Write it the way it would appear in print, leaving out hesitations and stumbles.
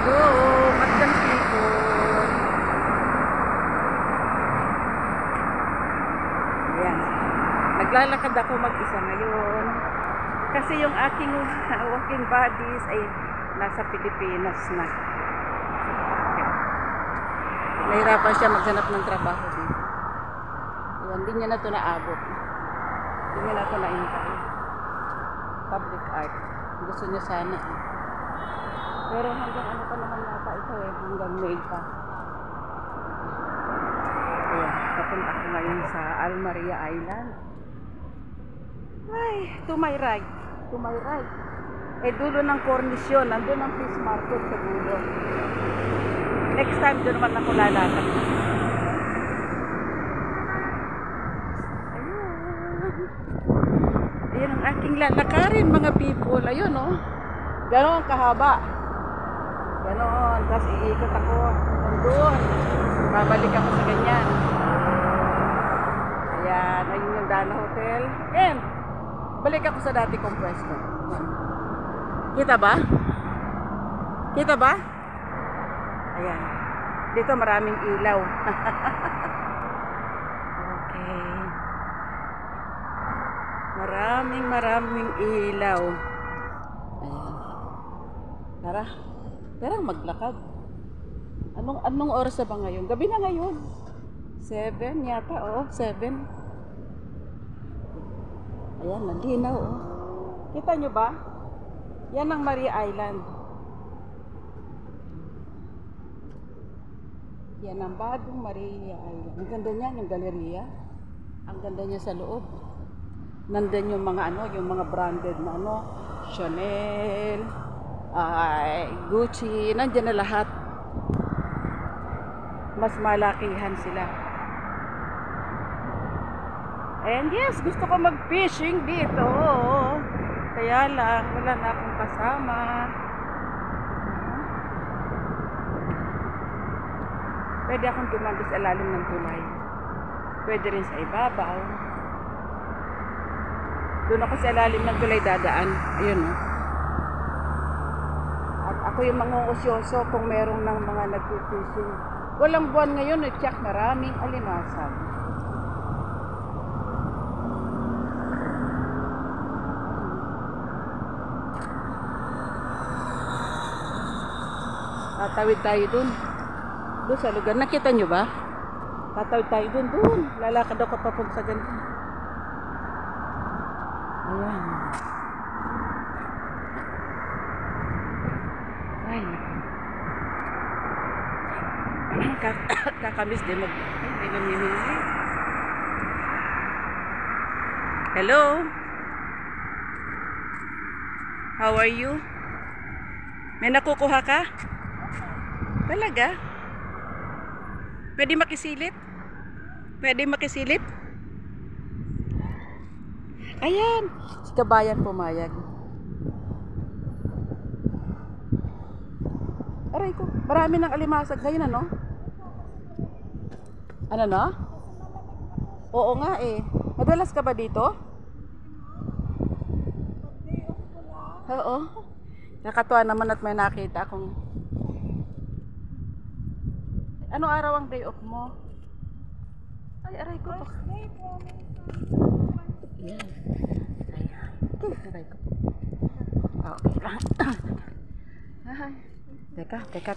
Go! Magdang sipon. Ayan. Naglalakad ako mag-isa ngayon. Kasi yung aking walking bodies ay nasa Pilipinas na. Nahirapan siya maghanap ng trabaho dito. Ayan, hindi niya na ito naabot. Hindi niya na ito naintay. Public art. Gusto niya sana. Pero hanggang ano pa naman yata ito eh. Hanggang May pa. Ayan, papunta ko ngayon sa Almaria Island. Ay, to my right. To my right. Eh, dulo ng Cornish yun. Nandun ang fish market sa dulo. Next time, doon naman ako lalakad. Ayan ang aking lalakarin, mga people. Ayun, oh. Ganon kahaba. Ganon. Tapos iikot ako. Doon. Babalik ako sa ganyan. Ayan. Ayun yung Dana Hotel. And, balik ako sa dati kong pwesto. Kita ba? Kita ba? Ayan. Dito maraming ilaw. Okay. Maraming ilaw. Ayan. Tara. Tara maglakad. Anong oras na ba ngayon? Gabi na ngayon. 7 yata, oh. 7. Ayan, nandinaw, oh. Kita nyo ba? Yan ang Maria Island. Yan ang Bagong Maria Island. Ang ganda niya, yung galeriya. Ang ganda niya sa loob. Nandun yung mga yung mga branded na Chanel, Gucci, nandiyan na lahat. Mas malakihan sila. And yes, gusto ko mag-fishing dito. Kaya lang, wala na akong kasama. Pwede akong dumalo sa ilalim ng tulay. Pwede rin sa ibabaw. Doon ako sa ilalim ng tulay dadaan. Ayun, oh. At ako yung mangungusyoso kung merong ng mga nag-fishing. Walang buwan ngayon, check maraming alimasan. Tatawid tayo dun. Doon sa lugar. Nakita nyo ba? Tatawid tayo dun. Lalakad ako papunta sa ganito. Ayan. Ay. Kakamis din mag... Ay, nangyayari. Hello? How are you? May nakukuha ka? Talaga? Pwede makisilip? Pwede makisilip? Ayan! Si kabayan pumayag. Aray ko, marami ng alimasag ngayon, ano? Ano na? Oo nga eh. Madalas ka ba dito? Oo. Nakatuwa naman at may nakita akong... Anong araw ang day off mo? Ay, aray ko. Yan. Ayan. Aray ko. Okay lang. Teka.